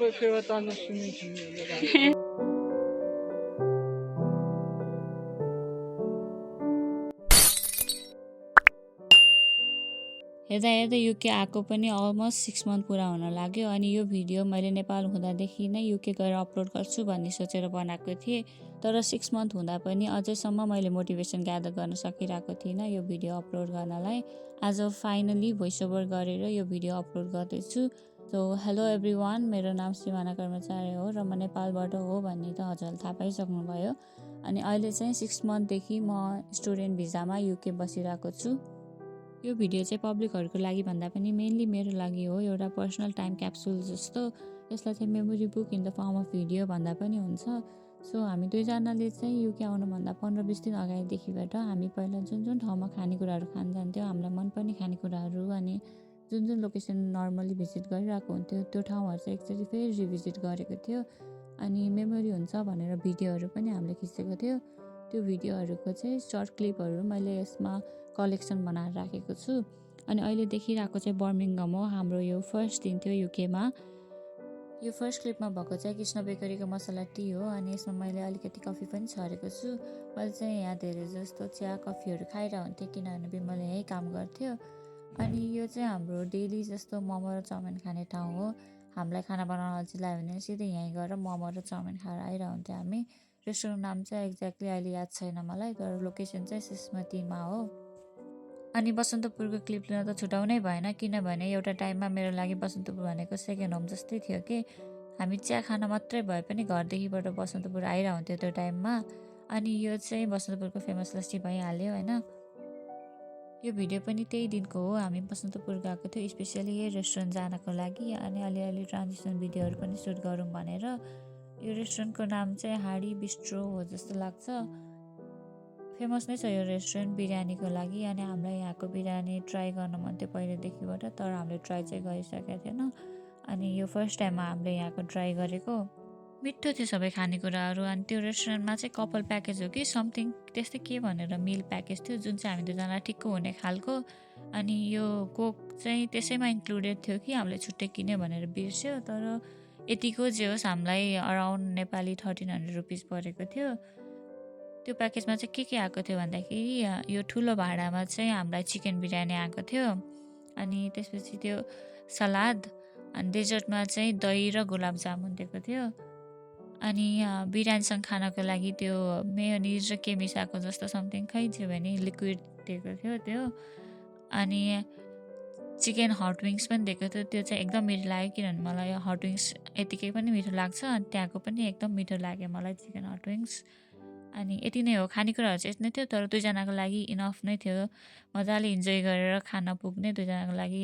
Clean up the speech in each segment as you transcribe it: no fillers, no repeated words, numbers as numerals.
会陪我当着视频听的吧？हेर्दा हेर्दै युके आएको पनि अलमोस्ट 6 मन्थ पुरा हुन लाग्यो। अनि यो भिडियो मैले नेपाल हुँदादेखि नै युके गएर अपलोड गर्छु भन्ने सोचेर बनाएको थिएँ। तर 6 मन्थ हुँदा पनि अझैसम्म मैले मोटिभेसन ग्यादर गर्न सकिरहेको थिइनँ यो भिडियो अपलोड गर्नलाई। आज फाइनली भोइस ओभर गरेर यो भिडियो अपलोड गर्दैछु। सो हेलो एभ्रिवान, मेरो नाम सिमाना कर्मचारी हो र म नेपालबाट हो भन्ने त हजुरले थाहा पाइसक्नुभयो। अनि अहिले चाहिँ 6 मन्थदेखि म स्टुडेन्ट भिजामा युके बसिरहेको छु। यो भिडियो चाहिँ पब्लिकहरूको लागि भन्दा पनि मेनली मेरो लागि हो, एउटा पर्सनल टाइम क्याप्सुल जस्तो। यसलाई चाहिँ memory book in the form of video भन्दा पनि हुन्छ। सो हामी दुईजनाले चाहिँ युके आउनुभन्दा 15-20 दिन अगाडिदेखिबाट हामी पहिला जुन जुन ठाउँमा खानेकुराहरू खान जान्थ्यौँ, हामीलाई मनपर्ने खानेकुराहरू, अनि जुन जुन लोकेसन नर्मली भिजिट गरिरहेको हुन्थ्यो त्यो ठाउँहरू चाहिँ एकचोटि फेरि रिभिजिट गरेको थियो। अनि मेमोरी हुन्छ भनेर भिडियोहरू पनि हामीले खिचेको थियो। त्यो भिडियोहरूको चाहिँ सर्ट क्लिपहरू मैले यसमा कलेक्सन बनाएर राखेको छु। अनि अहिले देखिरहेको चाहिँ बर्मिङहम हो, हाम्रो यो फर्स्ट दिन थियो युकेमा। यो फर्स्ट क्लिपमा भएको चाहिँ कृष्ण बेकरीको मसला टी हो। अनि यसमा मैले अलिकति कफी पनि छरेको छु। मैले चाहिँ यहाँ धेरै जस्तो चिया कफीहरू खाइरहेको हुन्थेँ किनभने बिमलले यहीँ काम गर्थ्यो। अनि यो चाहिँ हाम्रो डेली जस्तो मोमो र चाउमिन खाने ठाउँ हो। हामीलाई खाना बनाउन अल्छी लाग्यो भने सिधै यहीँ गएर मोमो र चाउमिन खाएर आइरहेको हुन्थ्यो हामी। रेस्टुरेन्ट नाम चाहिँ एक्ज्याक्टली अहिले याद छैन मलाई, तर लोकेसन चाहिँ सिस्मतीमा हो। अनि बसन्तपुरको क्लिप लिन त छुटाउनै भएन, किनभने एउटा टाइममा मेरो लागि बसन्तपुर भनेको सेकेन्ड होम जस्तै थियो कि हामी चिया खान मात्रै भए पनि घरदेखिबाट बसन्तपुर आइरहेको हुन्थ्यो त्यो टाइममा। अनि यो चाहिँ बसन्तपुरको फेमस लस्सी भइहाल्यो होइन। यो भिडियो पनि त्यही दिनको हो। हामी बसन्तपुर गएको थियो स्पेसली यही रेस्टुरेन्ट जानको लागि। अनि अलिअलि ट्रान्जिसन भिडियोहरू पनि सुट गरौँ भनेर। यो रेस्टुरेन्टको नाम चाहिँ हाडी बिस्ट्रो हो जस्तो लाग्छ। फेमस नै छ यो रेस्टुरेन्ट बिरयानीको लागि। अनि हामीलाई यहाँको बिरयानी ट्राई गर्न मन थियो पहिलेदेखिबाट, तर हामीले ट्राई चाहिँ गरिसकेका थिएन। अनि यो फर्स्ट टाइममा हामीले यहाँको ट्राई गरेको। मिठो थियो सबै खानेकुराहरू। अनि त्यो रेस्टुरेन्टमा चाहिँ कपल प्याकेज हो कि समथिङ त्यस्तै के भनेर मिल प्याकेज थियो, जुन चाहिँ हामी दुईजनालाई ठिक्क हुने खालको। अनि यो कोक चाहिँ त्यसैमा इन्क्लुडेड थियो कि हामीले छुट्टै किन्यो भनेर बिर्स्यो। तर यतिको जे होस् हामीलाई अराउन्ड नेपाली 1300 रुपिस परेको थियो। त्यो प्याकेजमा चाहिँ के आएको थियो भन्दाखेरि यो ठुलो भाँडामा चाहिँ हामीलाई चिकन बिरयानी आएको थियो। अनि त्यसपछि त्यो सलाद, अनि डेजर्टमा चाहिँ दही र गुलाब जामुन दिएको थियो। अनि बिरयानीसँग खानको लागि त्यो मेयोनिज र के मिसाएको जस्तो समथिङ खै थियो भने लिक्विड दिएको थियो त्यो। अनि चिकन हट विङ्स पनि दिएको थियो। त्यो चाहिँ एकदम मिठो लाग्यो किनभने मलाई हट विङ्स यतिकै पनि मिठो लाग्छ। अनि त्यहाँको पनि एकदम मिठो लाग्यो मलाई चिकन हट विङ्स। अनि यति नै हो, खानेकुराहरू चाहिँ यति नै थियो, तर दुईजनाको लागि इनफ नै थियो। मजाले इन्जोय गरेर खान पुग्ने दुईजनाको लागि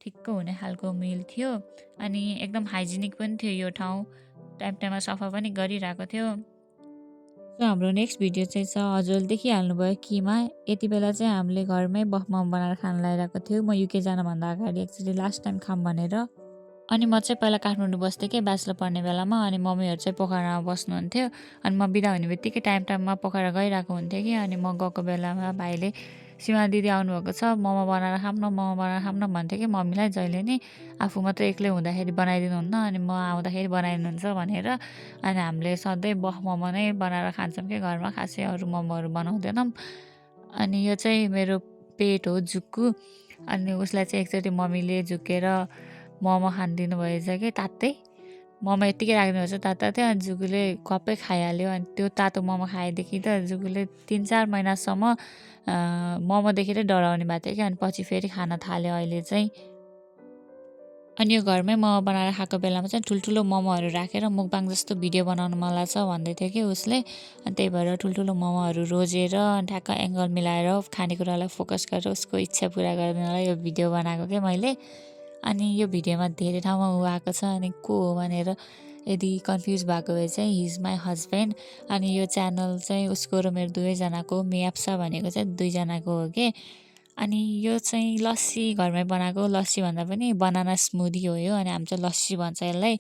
ठिक्क हुने खालको मिल थियो। अनि एकदम हाइजिनिक पनि थियो यो ठाउँ, टाइम टाइममा सफा पनि गरिरहेको थियो। सो हाम्रो नेक्स्ट भिडियो चाहिँ छ, हजुरले देखिहाल्नुभयो किमा। यति बेला चाहिँ हामीले घरमै बफमम बनाएर खान लागिरहेको थियो। म युके जानभन्दा अगाडि एक्चुअली लास्ट टाइम खाऊँ भनेर। अनि म चाहिँ पहिला काठमाडौँ बस्थेँ कि ब्याचलर पढ्ने बेलामा। अनि मम्मीहरू चाहिँ पोखरामा बस्नुहुन्थ्यो। अनि म बिदा हुने बित्तिकै टाइममा पोखरा गइरहेको हुन्थ्यो कि। अनि म गएको बेलामा भाइले सीमा दिदी आउनुभएको छ, मोमो बनाएर खाऊँ न, मोमो बनाएर खाऊँ न भन्थ्यो कि मम्मीलाई जहिले नै। आफू मात्रै एक्लै हुँदाखेरि बनाइदिनुहुन्न, अनि म आउँदाखेरि बनाइदिनुहुन्छ भनेर। अनि हामीले सधैँ बफ मोमो नै बनाएर खान्छौँ कि घरमा, खासै अरू मोमोहरू बनाउँदैनौँ। अनि यो चाहिँ मेरो पेट हो जुक्कु। अनि उसलाई चाहिँ एकचोटि मम्मीले झुकेर मोमो खानिदिनु भएछ कि तातै। मोमो यत्तिकै राखिदिनु भएछ तातो। अनि जुगुले कपै खाइहाल्यो। अनि त्यो तातो मोमो खाएदेखि त जुगुले 3-4 महिनासम्म मोमो देखेर डराउने भएको थियो कि। अनि पछि फेरि खान थाल्यो अहिले चाहिँ। अनि यो घरमै मोमो बनाएर खाएको बेलामा चाहिँ ठुल्ठुलो मोमोहरू राखेर मुकबाङ जस्तो भिडियो बनाउनु मन लाग्छ भन्दै थियो कि उसले। अनि त्यही भएर ठुल्ठुलो मोमोहरू रोजेर ठ्याक्क एङ्गल मिलाएर खानेकुरालाई फोकस गरेर उसको इच्छा पुरा गरिदिनलाई यो भिडियो बनाएको क्या मैले। अनि यो भिडियोमा धेरै ठाउँमा ऊ आएको छ। अनि को हो भनेर यदि कन्फ्युज भएको भए चाहिँ हि इज माई हस्बेन्ड। अनि यो च्यानल चाहिँ उसको र मेरो दुवैजनाको, मियाप्सा भनेको चाहिँ दुईजनाको हो कि। अनि यो चाहिँ लस्सी घरमै बनाएको, लस्सी भन्दा पनि बनाना स्मुदी हो यो। अनि हामी चाहिँ लस्सी भन्छ यसलाई।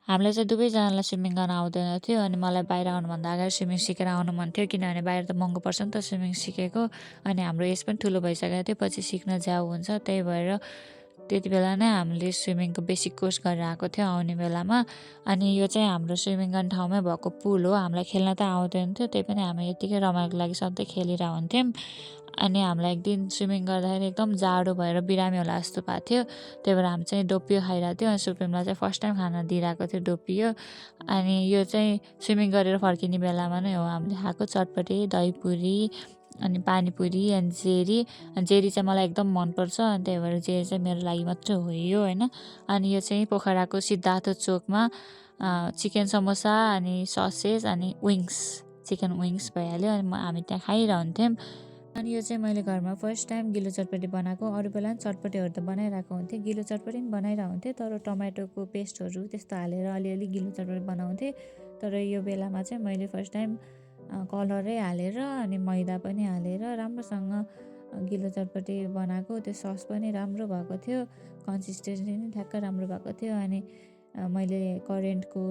हामीलाई चाहिँ दुवैजनालाई स्विमिङ गर्न आउँदैन थियो। अनि मलाई बाहिर आउनुभन्दा अगाडि स्विमिङ सिकेर आउनु मन थियो, किनभने बाहिर त महँगो पर्छ नि त स्विमिङ सिकेको। अनि हाम्रो एज पनि ठुलो भइसकेको थियो, पछि सिक्न जाऊ हुन्छ। त्यही भएर त्यति बेला नै हामीले स्विमिङको बेसिक कोर्स गरेर आएको थियो आउने बेलामा। अनि यो चाहिँ हाम्रो स्विमिङ गर्ने ठाउँमै भएको पुल हो। हामीलाई खेल्न त आउँदैन थियो, त्यही पनि हामी यत्तिकै रमाइलोको लागि सधैँ खेलिरहेको हुन्थ्यौँ। अनि हामीलाई एक दिन स्विमिङ गर्दाखेरि एकदम जाडो भएर बिरामी होला जस्तो भएको थियो, त्यही भएर हामी चाहिँ डोपियो खाइरहेको थियो। अनि सुप्रिमलाई चाहिँ फर्स्ट टाइम खाना दिइरहेको थियो डोपियो। अनि यो चाहिँ स्विमिङ गरेर फर्किने बेलामा नै हो हामीले खाएको चटपटे दहीपुरी अनि पानीपुरी अनि जेरी। जेरी चाहिँ मलाई एकदम मनपर्छ, अनि त्यही भएर जेरी चाहिँ मेरो लागि मात्रै हो यो होइन। अनि यो चाहिँ पोखराको सिद्धार्थ चोकमा चिकन समोसा अनि ससेज अनि विङ्स, चिकन विङ्स भइहाल्यो। अनि हामी त्यहाँ खाइरहन्थ्यौँ। अनि यो चाहिँ मैले घरमा फर्स्ट टाइम गिलो चटपटी बनाएको। अरू बेला पनि चटपटीहरू त बनाइरहेको हुन्थेँ, गिलो चटपटी पनि बनाइरहेको हुन्थेँ, तर टमाटोको पेस्टहरू त्यस्तो हालेर अलिअलि गिलो चटपटी बनाउँथेँ। तर यो बेलामा चाहिँ मैले फर्स्ट टाइम कलरै हालेर अनि मैदा पनि हालेर राम्रोसँग गिलो चटपटी बनाएको। त्यो सस पनि राम्रो भएको थियो, कन्सिस्टेन्सी पनि ठ्याक्क राम्रो भएको थियो। अनि मैले करेन्टको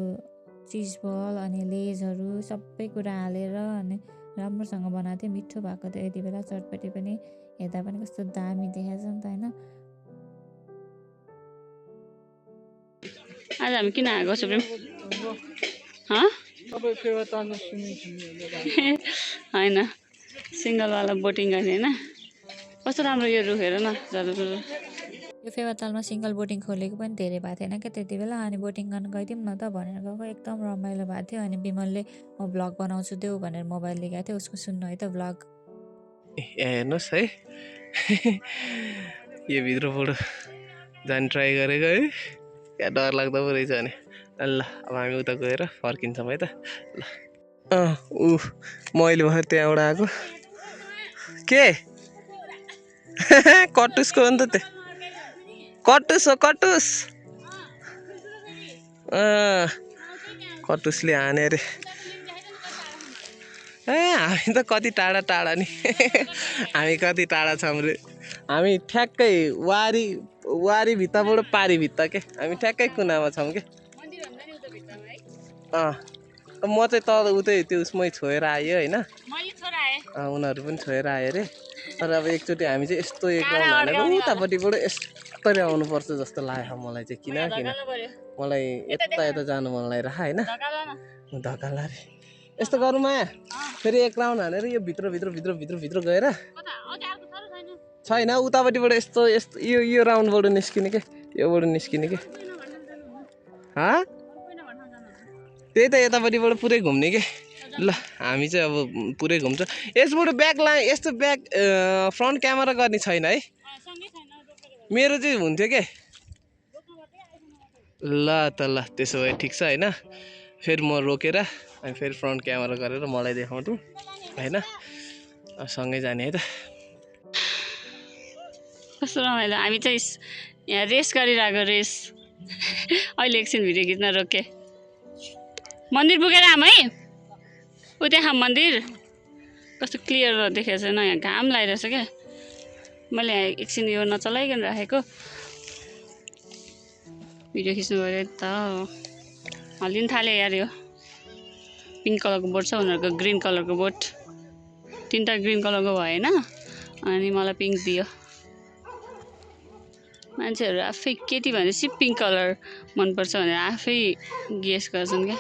चिज बल अनि लेजहरू सबै कुरा हालेर अनि राम्रोसँग बनाएको थिएँ, मिठो भएको थियो। यति बेला चटपटी पनि हेर्दा पनि कस्तो दामी देखाएको छ नि त होइन। आज हामी किन आएको सुप्रिम? तपाईँ फेवा ताल्न स्विमिङ खेल्नु होइन, सिङ्गलवाला बोटिङ गर्ने होइन। कस्तो राम्रो यो रुख हेर न जरुर। यो फेवातालमा सिङ्गल बोटिङ खोलेको पनि धेरै भएको थिएन क्या त्यति बेला। अनि बोटिङ गर्न गइदिउँ न त भनेर गएको, एकदम रमाइलो भएको थियो। अनि विमलले म भ्लग बनाउँछु देऊ भनेर मोबाइल लिएको थियो, उसको सुन्नु है त भ्लग। हेर्नुहोस् है, यो भित्रबाट जाने ट्राई गरेको है, क्या डर लाग्दो पो रहेछ भने। ल अब हामी उता गएर फर्किन्छौँ है त। ल मैले भएर त्यहाँबाट आएको के कटुसको हो नि त, त्यो कटुस हो कटुस। कटुसले हाने अरे। हामी त कति टाढा टाढा नि हामी कति टाढा छौँ रे। हामी ठ्याक्कै वारी भित्ताबाट पारी भित्ता के, हामी ठ्याक्कै कुनामा छौँ के। म चाहिँ तल उतै त्यो उसमै छोएर आयो होइन, उनीहरू पनि छोएर आयो अरे। तर अब एकचोटि हामी चाहिँ यस्तो एक राउन्ड हानेको उतापट्टिबाट यस्तरी आउनुपर्छ जस्तो लाग्यो मलाई चाहिँ। किन मलाई यता जानु मन लागिरहेको होइन, धकाला रे। यस्तो गरौँ माया, फेरि एक राउन्ड हानेर यो भित्र गएर छैन उतापट्टिबाट यस्तो यो राउन्डबाट निस्किने के, योबाट निस्किने के। त्यही त यतापट्टिबाट पुरै घुम्ने के। ल हामी चाहिँ अब पुरै घुम्छ। यसबाट ब्याग यस्तो ब्याग फ्रन्ट क्यामेरा गर्ने छैन है, मेरो चाहिँ हुन्थ्यो के। ल त ल त्यसो भए ठिक छ होइन। फेरि म रोकेर अनि फेरि फ्रन्ट क्यामेरा गरेर मलाई देखाउँछु होइन, सँगै जाने है त। कस्तो रमाइलो। हामी चाहिँ यहाँ रेस गरिरहेको रेस। अहिले एकछिन भिडियो खिच्न रोके। मन्दिर पुगेर आम है, ऊ त्यहाँ मन्दिर कस्तो क्लियर देखेको छैन, यहाँ घाम लागिरहेछ क्या। मैले एकछिन यो नचलाइकन राखेको, भिडियो खिच्नु पऱ्यो त। हल्लिन थाल्यो यार। यो पिङ्क कलरको बोट छ, उनीहरूको ग्रिन कलरको बोट। तिनवटा ग्रिन कलरको भएन अनि मलाई पिङ्क दियो। मान्छेहरू आफै केटी भनेपछि पिङ्क कलर मनपर्छ भनेर आफै गेस गर्छन् क्या,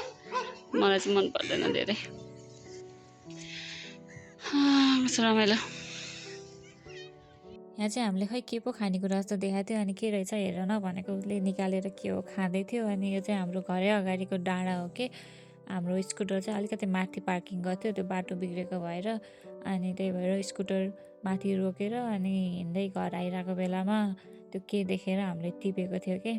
मलाई चाहिँ मन पर्दैन धेरै। कस्तो रमाइलो। यहाँ चाहिँ हामीले खै के पो खानेकुरा जस्तो देखाएको थियो। अनि के रहेछ हेर न भनेको, उसले निकालेर के हो खाँदै थियो। अनि यो चाहिँ हाम्रो घरै अगाडिको डाँडा हो कि। हाम्रो स्कुटर चाहिँ अलिकति माथि पार्किङ गर्थ्यो, त्यो बाटो बिग्रेको भएर। अनि त्यही भएर स्कुटर माथि रोकेर अनि हिँड्दै घर आइरहेको बेलामा त्यो के देखेर हामीले टिपेको थियो कि।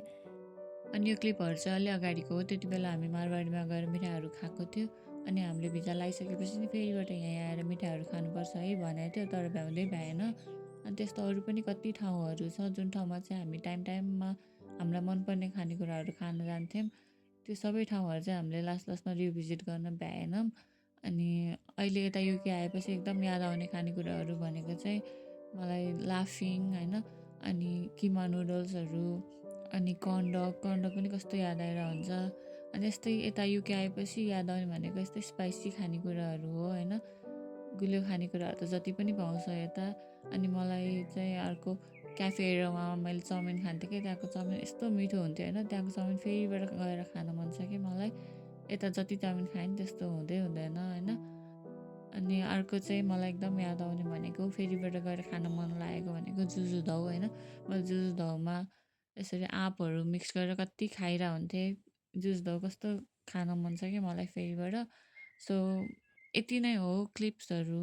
अनि यो क्लिपहरू चाहिँ अलि अगाडिको हो। त्यति बेला हामी मारवाडीमा गएर मिठाईहरू खाएको थियो। अनि हामीले भिजा लगाइसकेपछि नि फेरिबाट यहाँ आएर मिठाईहरू खानुपर्छ है भनेको थियो, तर भ्याउँदै भएन। अनि त्यस्तो अरू पनि कति ठाउँहरू छ जुन ठाउँमा चाहिँ हामी टाइममा हामीलाई मनपर्ने खानेकुराहरू खान जान्थ्यौँ। त्यो सबै ठाउँहरू चाहिँ हामीले लास्टमा रिभिजिट गर्न भ्याएनौँ। अनि अहिले यता युके आएपछि एकदम याद आउने खानेकुराहरू भनेको चाहिँ मलाई लाफिङ होइन, अनि किमा नुडल्सहरू, अनि कर्नडक पनि कस्तो याद आएर हुन्छ। अनि यस्तै यता युके आएपछि याद आउने भनेको यस्तै स्पाइसी खानेकुराहरू हो होइन। गुलियो खानेकुराहरू त जति पनि पाउँछ यता। अनि मलाई चाहिँ अर्को क्याफे एरोमा मैले चाउमिन खान्थेँ कि त्यहाँको चाउमिन यस्तो मिठो हुन्थ्यो होइन त्यहाँको चाउमिन फेरिबाट गएर खान मन छ कि मलाई यता जति चाउमिन खाएँ नि त्यस्तो हुँदैन होइन अनि अर्को चाहिँ मलाई एकदम याद आउने भनेको फेरिबाट गएर खान मन लागेको भनेको जुजुधाउ होइन मैले जुजुधाउमा यसरी आँपहरू मिक्स गरेर कति खाइरह हुन्थेँ जुजुधाउ कस्तो खान मन छ कि मलाई फेरिबाट सो यति नै हो क्लिप्सहरू